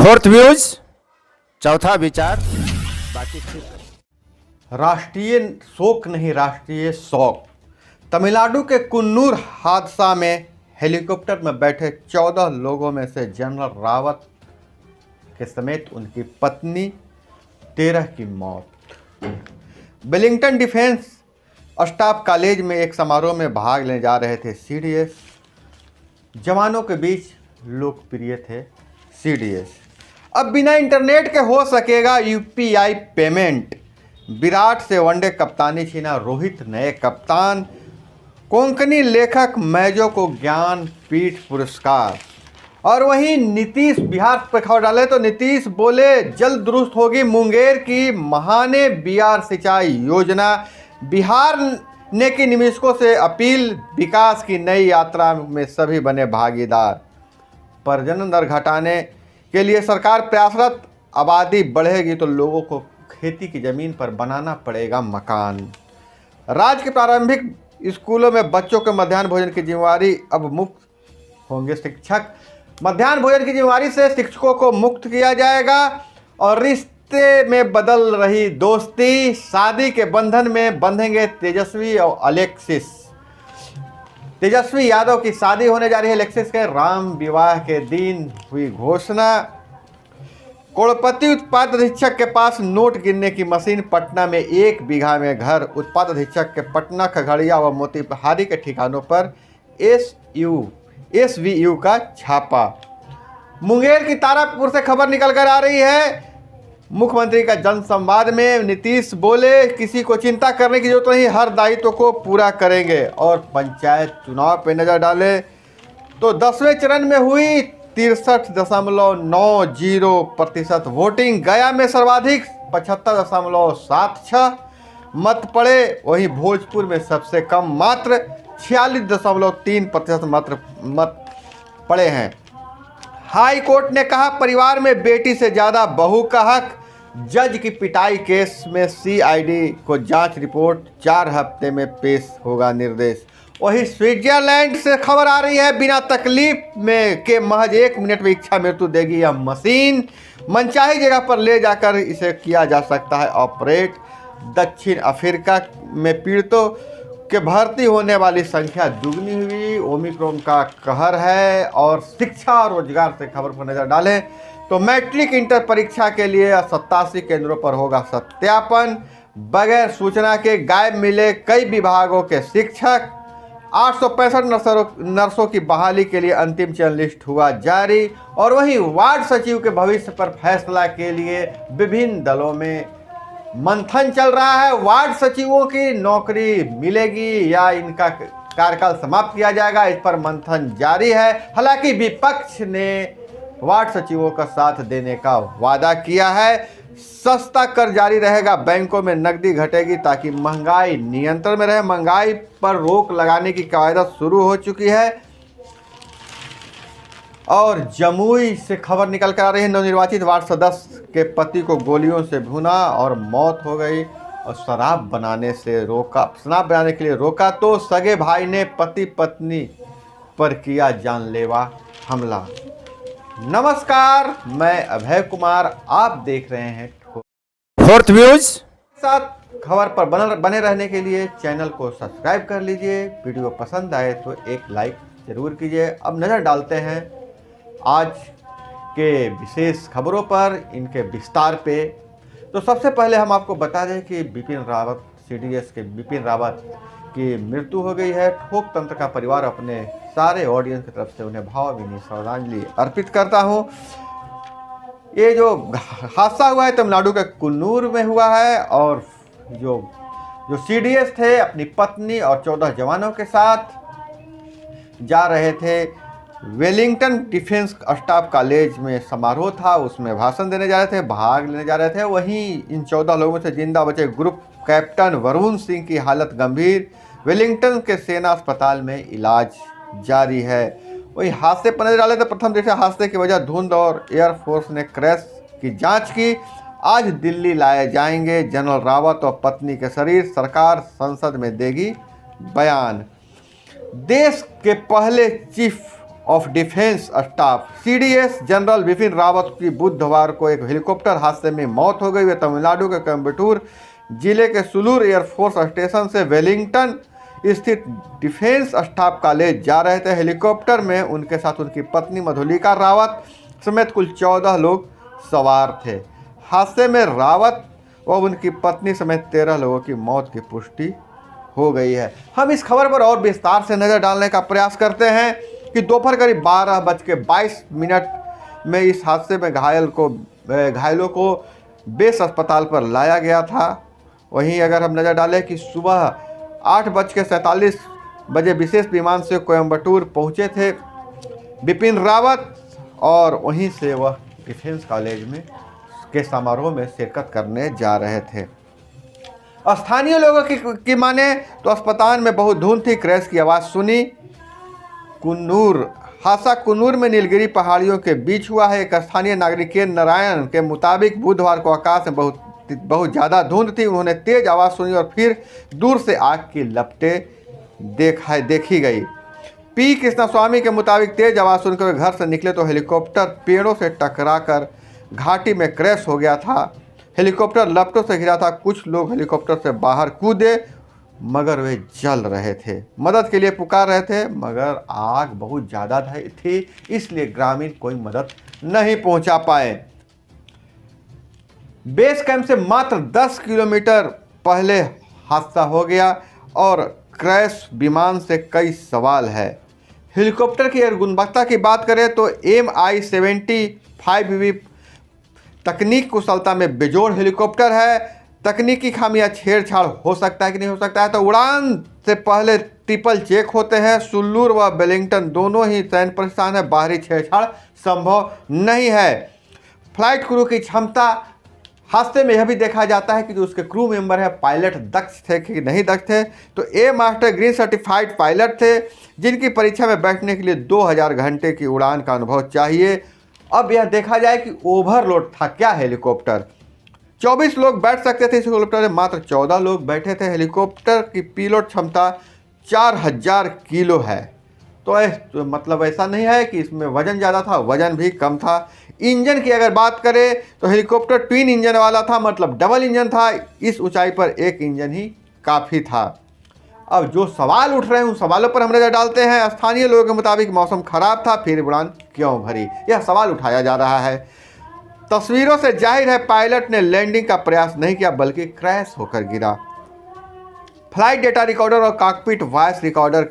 Fourth views, चौथा विचार, बाकी ठीक। राष्ट्रीय शोक नहीं, राष्ट्रीय शौक। तमिलनाडु के कुन्नूर हादसा में हेलीकॉप्टर में बैठे 14 लोगों में से जनरल रावत के समेत उनकी पत्नी 13 की मौत। वेलिंगटन डिफेंस स्टाफ कॉलेज में एक समारोह में भाग लेने जा रहे थे सीडीएस। जवानों के बीच लोकप्रिय थे सीडीएस। अब बिना इंटरनेट के हो सकेगा यूपीआई पेमेंट। विराट से वनडे कप्तानी छीना रोहित नए कप्तान। कोंकणी लेखक मैजो को ज्ञान पीठ पुरस्कार। और वहीं नीतीश बिहार पर खबर डाले तो नीतीश बोले जल्द दुरुस्त होगी मुंगेर की महाने बीआर सिंचाई योजना। बिहार ने की निवेशकों से अपील, विकास की नई यात्रा में सभी बने भागीदार। प्रजनन दर घटाने के लिए सरकार प्रयासरत। आबादी बढ़ेगी तो लोगों को खेती की ज़मीन पर बनाना पड़ेगा मकान। राज्य के प्रारंभिक स्कूलों में बच्चों के मध्याह्न भोजन की जिम्मेवारी अब मुक्त होंगे शिक्षक। मध्याह्न भोजन की जिम्मेवारी से शिक्षकों को मुक्त किया जाएगा। और रिश्ते में बदल रही दोस्ती, शादी के बंधन में बंधेंगे तेजस्वी और अलेक्सिस। तेजस्वी यादव की शादी होने जा रही है अलेक्सिस के। राम विवाह के दिन हुई घोषणा। कोड़पति उत्पाद अधीक्षक के पास नोट गिनने की मशीन। पटना में 1 बीघा में घर। उत्पाद अधीक्षक के पटना, खगड़िया व मोतिहारी के ठिकानों पर एसवीयू का छापा। मुंगेर की तारापुर से खबर निकल कर आ रही है। मुख्यमंत्री का जनसंवाद में नीतीश बोले किसी को चिंता करने की जरूरत नहीं, हर दायित्व को पूरा करेंगे। और पंचायत चुनाव पे नजर डाले तो 10वें चरण में हुई 63.90% वोटिंग। गया में सर्वाधिक 75.76 मत पड़े। वहीं भोजपुर में सबसे कम मात्र 46.3% मत पड़े हैं। हाई कोर्ट ने कहा परिवार में बेटी से ज़्यादा बहू का हक। जज की पिटाई केस में सीआईडी को जांच रिपोर्ट 4 हफ्ते में पेश होगा निर्देश। वहीं स्विट्जरलैंड से खबर आ रही है बिना तकलीफ में के महज 1 मिनट में इच्छा मृत्यु देगी यह मशीन। मनचाही जगह पर ले जाकर इसे किया जा सकता है ऑपरेट। दक्षिण अफ्रीका में पीड़ितों के भर्ती होने वाली संख्या दुगनी हुई। ओमिक्रॉन का कहर है। और शिक्षा और रोजगार से खबर पर नजर डालें तो मैट्रिक इंटर परीक्षा के लिए 87 केंद्रों पर होगा सत्यापन। बगैर सूचना के गायब मिले कई विभागों के शिक्षक। 865 नर्सों की बहाली के लिए अंतिम चयन लिस्ट हुआ जारी। और वहीं वार्ड सचिव के भविष्य पर फैसला के लिए विभिन्न दलों में मंथन चल रहा है। वार्ड सचिवों की नौकरी मिलेगी या इनका कार्यकाल समाप्त किया जाएगा, इस पर मंथन जारी है। हालांकि विपक्ष ने वार्ड सचिवों का साथ देने का वादा किया है। सस्ता कर जारी रहेगा, बैंकों में नकदी घटेगी ताकि महंगाई नियंत्रण में रहे। महंगाई पर रोक लगाने की कवायद शुरू हो चुकी है। और जमुई से खबर निकल कर आ रही है नवनिर्वाचित वार्ड सदस्य के पति को गोलियों से भुना और मौत हो गई। और शराब बनाने के लिए रोका तो सगे भाई ने पति पत्नी पर किया जानलेवा हमला। नमस्कार, मैं अभय कुमार, आप देख रहे हैं फोर्थ व्यूज। साथ खबर पर बने रहने के लिए चैनल को सब्सक्राइब कर लीजिए। वीडियो पसंद आए तो एक लाइक जरूर कीजिए। अब नज़र डालते हैं आज के विशेष खबरों पर, इनके विस्तार पे। तो सबसे पहले हम आपको बता दें कि बिपिन रावत, सीडीएस के बिपिन रावत की मृत्यु हो गई है। ठोक तंत्र का परिवार अपने सारे ऑडियंस की तरफ से उन्हें भावभीनी श्रद्धांजलि अर्पित करता हूं। ये जो हादसा हुआ है तमिलनाडु के कुन्नूर में हुआ है। और जो सीडीएस थे अपनी पत्नी और 14 जवानों के साथ जा रहे थे। वेलिंगटन डिफेंस स्टाफ कॉलेज में समारोह था, उसमें भाषण देने जा रहे थे, भाग लेने जा रहे थे। वहीं इन 14 लोगों से जिंदा बचे ग्रुप कैप्टन वरुण सिंह की हालत गंभीर। वेलिंगटन के सेना अस्पताल में इलाज जारी है। वहीं हादसे पर नजर डाले तो प्रथम दृष्टया हादसे की वजह धुंध और एयरफोर्स ने क्रैश की जांच की। आज दिल्ली लाए जाएंगे जनरल रावत और पत्नी के शरीर। सरकार संसद में देगी बयान। देश के पहले chief of defence staff CDS general Bipin Rawat की बुधवार को एक हेलीकॉप्टर हादसे में मौत हो गई। वे तमिलनाडु के कोयम्बटूर जिले के सुलूर एयरफोर्स स्टेशन से वेलिंगटन स्थित डिफेंस स्टाफ कॉलेज जा रहे थे। हेलीकॉप्टर में उनके साथ उनकी पत्नी मधुलिका रावत समेत कुल 14 लोग सवार थे। हादसे में रावत व उनकी पत्नी समेत 13 लोगों की मौत की पुष्टि हो गई है। हम इस खबर पर और विस्तार से नज़र डालने का प्रयास करते हैं कि दोपहर करीब 12:22 में इस हादसे में घायलों को बेस अस्पताल पर लाया गया था। वहीं अगर हम नज़र डालें कि सुबह 8:47 विशेष विमान से कोयम्बटूर पहुंचे थे बिपिन रावत और वहीं से वह डिफेंस कॉलेज में के समारोह में शिरकत करने जा रहे थे। स्थानीय लोगों की माने तो अस्पताल में बहुत धुंध थी। क्रैश की आवाज़ सुनी। हादसा कुन्नूर में नीलगिरी पहाड़ियों के बीच हुआ है। एक स्थानीय नागरिक के नारायण के मुताबिक बुधवार को आकाश में बहुत ज़्यादा धुंध थी। उन्होंने तेज आवाज़ सुनी और फिर दूर से आग की लपटें देखी गई। पी कृष्णस्वामी के मुताबिक तेज आवाज़ सुनकर वे घर से निकले तो हेलीकॉप्टर पेड़ों से टकराकर घाटी में क्रैश हो गया था। हेलीकॉप्टर लपटों से घिरा था। कुछ लोग हेलीकॉप्टर से बाहर कूदे मगर वे जल रहे थे। मदद के लिए पुकार रहे थे मगर आग बहुत ज़्यादा थी, इसलिए ग्रामीण कोई मदद नहीं पहुंचा पाए। बेस कैंप से मात्र 10 किलोमीटर पहले हादसा हो गया और क्रैश विमान से कई सवाल है। हेलीकॉप्टर की अगर गुणवत्ता की बात करें तो Mi-75V तकनीक कुशलता में बेजोड़ हेलीकॉप्टर है। तकनीकी खामियां छेड़छाड़ हो सकता है कि नहीं हो सकता है तो उड़ान से पहले ट्रिपल चेक होते हैं। सुल्लूर व वेलिंगटन दोनों ही सैन्य प्रतिष्ठान है। बाहरी छेड़छाड़ संभव नहीं है। फ्लाइट क्रू की क्षमता हादसे में यह भी देखा जाता है कि जो उसके क्रू मेंबर है पायलट दक्ष थे कि नहीं दक्ष थे। तो ए मास्टर ग्रीन सर्टिफाइड पायलट थे जिनकी परीक्षा में बैठने के लिए 2000 घंटे की उड़ान का अनुभव चाहिए। अब यह देखा जाए कि ओवरलोड था क्या हेलीकॉप्टर। 24 लोग बैठ सकते थे इस हेलीकॉप्टर में, मात्र 14 लोग बैठे थे। हेलीकॉप्टर की पीलोड क्षमता 4000 किलो है। तो मतलब ऐसा नहीं है कि इसमें वजन ज़्यादा था, वजन भी कम था। इंजन की अगर बात करें तो हेलीकॉप्टर ट्विन इंजन वाला था, मतलब डबल इंजन था। इस ऊंचाई पर एक इंजन ही काफ़ी था। अब जो सवाल उठ रहे हैं उन सवालों पर हम नजर डालते हैं। स्थानीय लोगों के मुताबिक मौसम खराब था, फिर उड़ान क्यों भरी, यह सवाल उठाया जा रहा है। तस्वीरों से जाहिर है पायलट ने लैंडिंग का प्रयास नहीं किया बल्कि क्रैश होकर गिरा। फ्लाइट डेटा रिकॉर्डर और कॉकपिट वॉइस रिकॉर्डर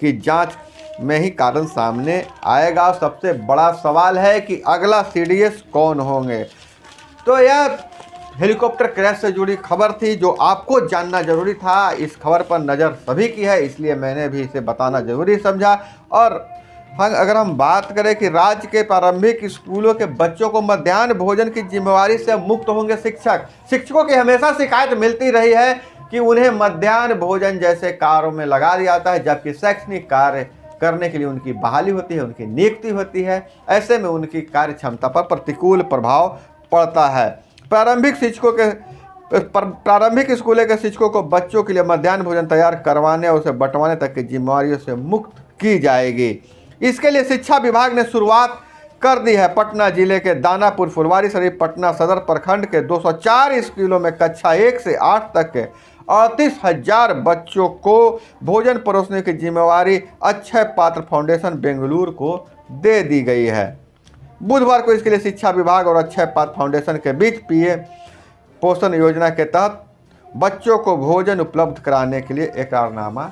की जांच में ही कारण सामने आएगा। सबसे बड़ा सवाल है कि अगला सीडीएस कौन होंगे। तो यह हेलीकॉप्टर क्रैश से जुड़ी खबर थी जो आपको जानना जरूरी था। इस खबर पर नज़र सभी की है, इसलिए मैंने भी इसे बताना जरूरी समझा। और अगर हम बात करें कि राज्य के प्रारंभिक स्कूलों के बच्चों को मध्याह्न भोजन की जिम्मेवारी से मुक्त होंगे शिक्षकों की हमेशा शिकायत मिलती रही है कि उन्हें मध्याह्न भोजन जैसे कार्यों में लगा दिया जाता है, जबकि शैक्षणिक कार्य करने के लिए उनकी बहाली होती है, उनकी नियुक्ति होती है। ऐसे में उनकी कार्य क्षमता पर प्रतिकूल प्रभाव पड़ता है। प्रारंभिक स्कूलों के शिक्षकों को बच्चों के लिए मध्याह्न भोजन तैयार करवाने और उसे बंटवाने तक की जिम्मेवारियों से मुक्त की जाएगी। इसके लिए शिक्षा विभाग ने शुरुआत कर दी है। पटना जिले के दानापुर, फुलवारी शरीफ, पटना सदर प्रखंड के 204 स्कूलों में कक्षा 1 से 8 तक के 38,000 बच्चों को भोजन परोसने की जिम्मेवारी अक्षय पात्र फाउंडेशन बेंगलुरु को दे दी गई है। बुधवार को इसके लिए शिक्षा विभाग और अक्षय पात्र फाउंडेशन के बीच पीए पोषण योजना के तहत बच्चों को भोजन उपलब्ध कराने के लिए एकरारनामा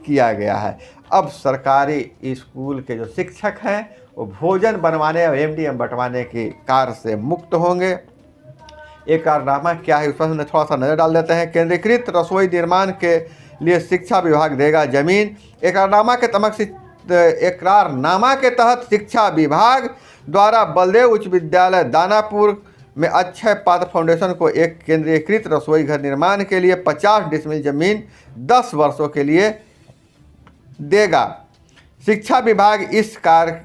किया गया है। अब सरकारी स्कूल के जो शिक्षक हैं वो भोजन बनवाने और एमडीएम बंटवाने के कार्य से मुक्त होंगे। एकरारनामा क्या है उस पर हमने थोड़ा सा नज़र डाल देते हैं। केंद्रीकृत रसोई निर्माण के लिए शिक्षा विभाग देगा जमीन। एकरारनामा के तहत शिक्षा विभाग द्वारा बलदेव उच्च विद्यालय दानापुर में अक्षय पात्र फाउंडेशन को एक केंद्रीकृत रसोई घर निर्माण के लिए 50 डिसमिल जमीन 10 वर्षों के लिए देगा। शिक्षा विभाग इस कार्य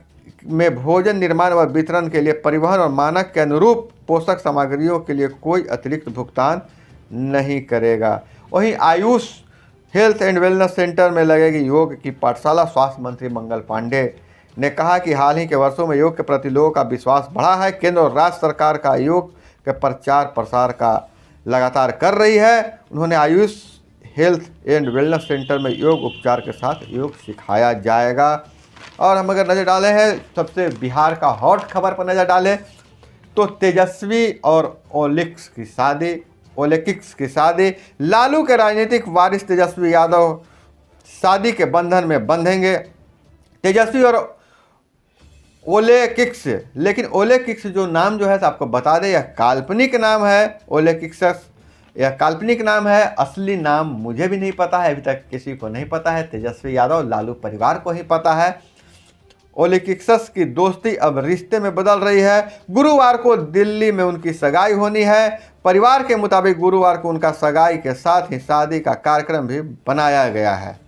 में भोजन निर्माण व वितरण के लिए परिवहन और मानक के अनुरूप पोषक सामग्रियों के लिए कोई अतिरिक्त भुगतान नहीं करेगा। वहीं Ayush health and wellness centre में लगेगी योग की पाठशाला। स्वास्थ्य मंत्री मंगल पांडे ने कहा कि हाल ही के वर्षों में योग के प्रति लोगों का विश्वास बढ़ा है। केंद्र और राज्य सरकार का योग के प्रचार प्रसार का लगातार कर रही है। उन्होंने Ayush health and wellness centre में योग उपचार के साथ योग सिखाया जाएगा। और हम अगर नज़र डालें हैं सबसे बिहार का हॉट खबर पर नज़र डालें तो तेजस्वी और ओलेकिक्स की शादी। लालू के राजनीतिक वारिस तेजस्वी यादव शादी के बंधन में बंधेंगे। तेजस्वी और ओलेकिक्स, लेकिन ओलेकिक्स जो नाम जो है तो आपको बता दें यह काल्पनिक नाम है। ओलेकिक्स यह काल्पनिक नाम है, असली नाम मुझे भी नहीं पता है, अभी तक किसी को नहीं पता है। तेजस्वी यादव लालू परिवार को ही पता है। ओलेकिक्स की दोस्ती अब रिश्ते में बदल रही है। गुरुवार को दिल्ली में उनकी सगाई होनी है। परिवार के मुताबिक गुरुवार को उनका सगाई के साथ ही शादी का कार्यक्रम भी बनाया गया है।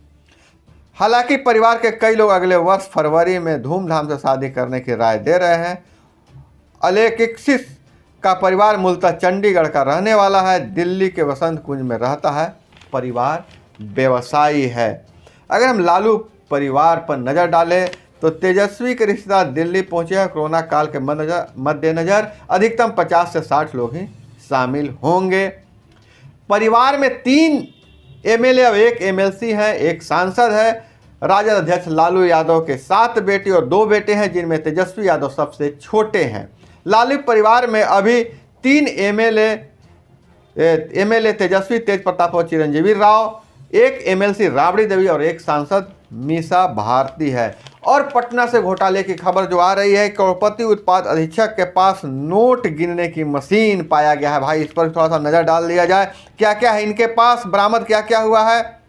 हालांकि परिवार के कई लोग अगले वर्ष फरवरी में धूमधाम से शादी करने की राय दे रहे हैं। ओलेकिक्स का परिवार मूलतः चंडीगढ़ का रहने वाला है, दिल्ली के वसंत कुंज में रहता है। परिवार व्यवसायी है। अगर हम लालू परिवार पर नज़र डालें तो तेजस्वी के रिश्तेदार दिल्ली पहुंचे हैं। कोरोना काल के मद्देनजर अधिकतम 50 से 60 लोग ही शामिल होंगे। परिवार में 3 एमएलए और 1 एमएलसी है, 1 सांसद है। राजद अध्यक्ष लालू यादव के 7 बेटे और 2 बेटे हैं, जिनमें तेजस्वी यादव सबसे छोटे हैं। लालू परिवार में अभी 3 एमएलए तेजस्वी तेज प्रताप और चिरंजीवी राव, 1 एमएलसी राबड़ी देवी और 1 सांसद मीसा भारती है। और पटना से घोटाले की खबर जो आ रही है, करोड़पति उत्पाद अधीक्षक के पास नोट गिनने की मशीन पाया गया है। भाई इस पर थोड़ा सा नज़र डाल लिया जाए, क्या क्या है इनके पास, बरामद क्या क्या हुआ है।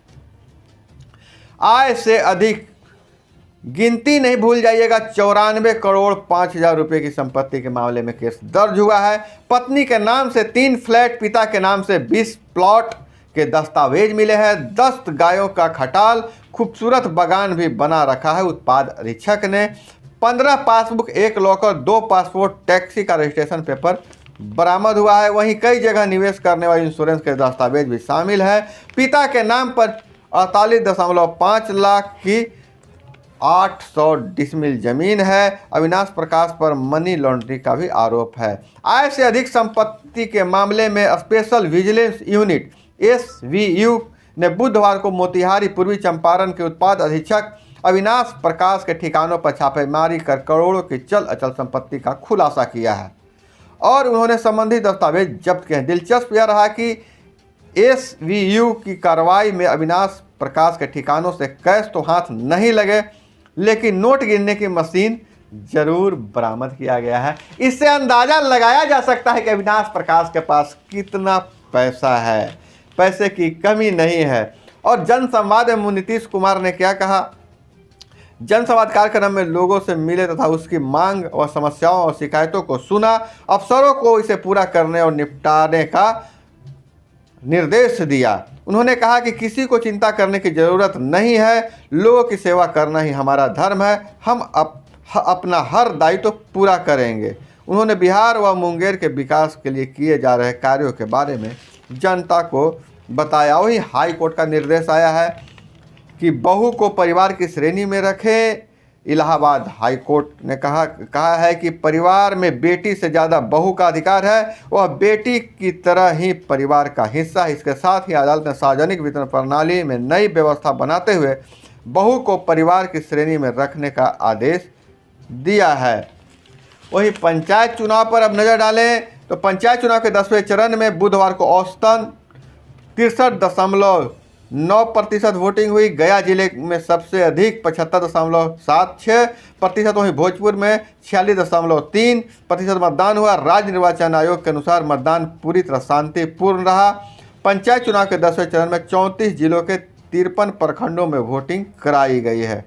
आय से अधिक, गिनती नहीं भूल जाइएगा, 94 करोड़ 5,000 रुपये की संपत्ति के मामले में केस दर्ज हुआ है। पत्नी के नाम से 3 फ्लैट, पिता के नाम से 20 प्लॉट के दस्तावेज मिले हैं। 10 गायों का खटाल, खूबसूरत बागान भी बना रखा है उत्पाद अधीक्षक ने। 15 पासबुक, 1 लॉकर, 2 पासपोर्ट, टैक्सी का रजिस्ट्रेशन पेपर बरामद हुआ है। वहीं कई जगह निवेश करने वाले इंश्योरेंस के दस्तावेज भी शामिल है। पिता के नाम पर 48.5 लाख की 800 डिसमिल जमीन है। अविनाश प्रकाश पर मनी लॉन्ड्रिंग का भी आरोप है। आय से अधिक संपत्ति के मामले में स्पेशल विजिलेंस यूनिट SVU ने बुधवार को मोतिहारी, पूर्वी चंपारण के उत्पाद अधीक्षक अविनाश प्रकाश के ठिकानों पर छापेमारी कर करोड़ों की चल अचल संपत्ति का खुलासा किया है और उन्होंने संबंधित दस्तावेज जब्त किए हैं। दिलचस्प यह रहा कि SVU की कार्रवाई में अविनाश प्रकाश के ठिकानों से कैश तो हाथ नहीं लगे, लेकिन नोट गिनने की मशीन जरूर बरामद किया गया है। इससे अंदाजा लगाया जा सकता है कि अविनाश प्रकाश के पास कितना पैसा है, पैसे की कमी नहीं है। और जनसंवाद में नीतीश कुमार ने क्या कहा, जनसंवाद कार्यक्रम में लोगों से मिले तथा उसकी मांग और समस्याओं और शिकायतों को सुना, अफसरों को इसे पूरा करने और निपटाने का निर्देश दिया। उन्होंने कहा कि किसी को चिंता करने की जरूरत नहीं है, लोगों की सेवा करना ही हमारा धर्म है, हम अपना हर दायित्व पूरा करेंगे। उन्होंने बिहार व मुंगेर के विकास के लिए किए जा रहे कार्यों के बारे में जनता को बताया। वही हाई कोर्ट का निर्देश आया है कि बहू को परिवार की श्रेणी में रखें। इलाहाबाद हाई कोर्ट ने कहा है कि परिवार में बेटी से ज़्यादा बहू का अधिकार है, वह बेटी की तरह ही परिवार का हिस्सा है। इसके साथ ही अदालत ने सार्वजनिक वितरण प्रणाली में नई व्यवस्था बनाते हुए बहू को परिवार की श्रेणी में रखने का आदेश दिया है। वही पंचायत चुनाव पर अब नज़र डालें तो पंचायत चुनाव के 10वें चरण में बुधवार को औसतन 63.9% वोटिंग हुई। गया जिले में सबसे अधिक 75.76%, वहीं भोजपुर में 46.3% मतदान हुआ। राज्य निर्वाचन आयोग के अनुसार मतदान पूरी तरह शांतिपूर्ण रहा। पंचायत चुनाव के 10वें चरण में 34 जिलों के 53 प्रखंडों में वोटिंग कराई गई है।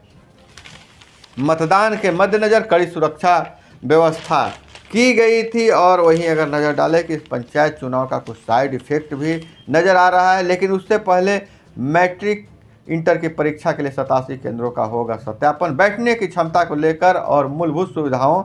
मतदान के मद्देनजर कड़ी सुरक्षा व्यवस्था की गई थी। और वहीं अगर नज़र डालें कि इस पंचायत चुनाव का कुछ साइड इफेक्ट भी नज़र आ रहा है, लेकिन उससे पहले मैट्रिक इंटर की परीक्षा के लिए 87 केंद्रों का होगा सत्यापन। बैठने की क्षमता को लेकर और मूलभूत सुविधाओं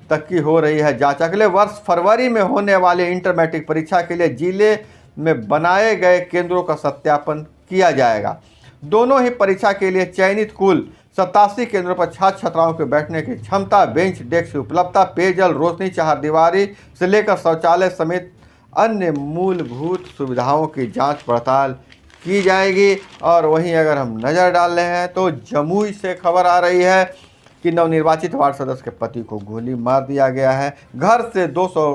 तक की हो रही है जांच। अगले वर्ष फरवरी में होने वाले इंटर मैट्रिक परीक्षा के लिए जिले में बनाए गए केंद्रों का सत्यापन किया जाएगा। दोनों ही परीक्षा के लिए चयनित कुल 87 केंद्रों पर छात्र छात्राओं के बैठने की क्षमता, बेंच डेस्क की उपलब्धता, पेयजल, रोशनी, चारदीवारी से लेकर शौचालय समेत अन्य मूलभूत सुविधाओं की जांच पड़ताल की जाएगी। और वहीं अगर हम नज़र डाल रहे हैं तो जमुई से खबर आ रही है कि नवनिर्वाचित वार्ड सदस्य के पति को गोली मार दिया गया है। घर से 200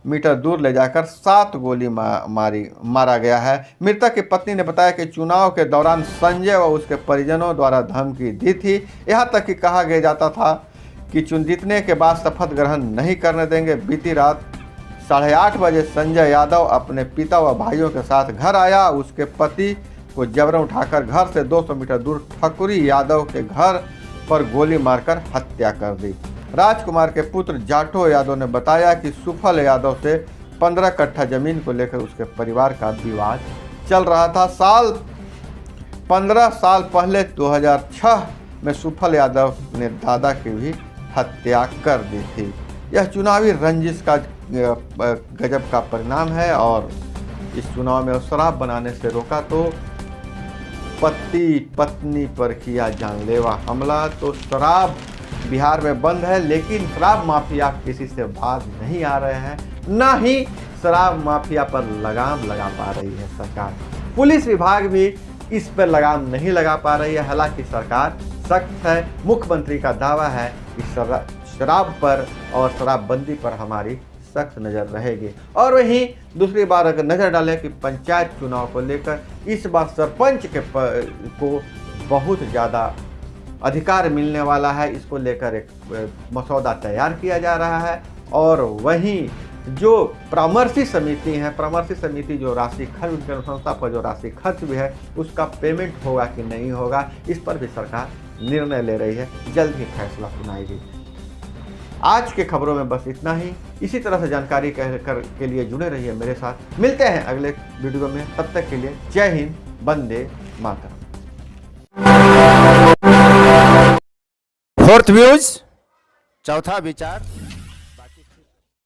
मीटर दूर ले जाकर 7 गोली मारा गया है। मृतक की पत्नी ने बताया कि चुनाव के दौरान संजय व उसके परिजनों द्वारा धमकी दी थी। यहाँ तक कि कहा गया जाता था कि चुन जीतने के बाद शपथ ग्रहण नहीं करने देंगे। बीती रात 8:30 बजे संजय यादव अपने पिता व भाइयों के साथ घर आया। उसके पति को जबरन उठाकर घर से 200 मीटर दूर ठकुरी यादव के घर पर गोली मारकर हत्या कर दी। राजकुमार के पुत्र जाठो यादव ने बताया कि सुफल यादव से 15 कट्ठा जमीन को लेकर उसके परिवार का विवाद चल रहा था। 15 साल पहले 2006 में सुफल यादव ने दादा की भी हत्या कर दी थी। यह चुनावी रंजिश का गजब का परिणाम है। और इस चुनाव में शराब बनाने से रोका तो पति पत्नी पर किया जानलेवा हमला। तो शराब बिहार में बंद है, लेकिन शराब माफिया किसी से भाग नहीं आ रहे हैं, ना ही शराब माफिया पर लगाम लगा पा रही है सरकार। पुलिस विभाग भी इस पर लगाम नहीं लगा पा रही है। हालांकि सरकार सख्त है। मुख्यमंत्री का दावा है कि शराब पर और शराबबंदी पर हमारी सख्त नज़र रहेगी। और वहीं दूसरी बार अगर नज़र डालें कि पंचायत चुनाव को लेकर इस बार सरपंच को बहुत ज़्यादा अधिकार मिलने वाला है। इसको लेकर एक मसौदा तैयार किया जा रहा है। और वहीं जो परामर्शी समिति है, परामर्शी समिति जो राशि खर्च, उनके अनुशंसा पर जो राशि खर्च भी है उसका पेमेंट होगा कि नहीं होगा, इस पर भी सरकार निर्णय ले रही है। जल्द ही फैसला सुनाएगी। आज के खबरों में बस इतना ही। इसी तरह से जानकारी के लिए जुड़े रहिए मेरे साथ। मिलते हैं अगले वीडियो में। तब तक के लिए जय हिंद, वंदे मातरम। फोर्थ व्यूज, चौथा विचार।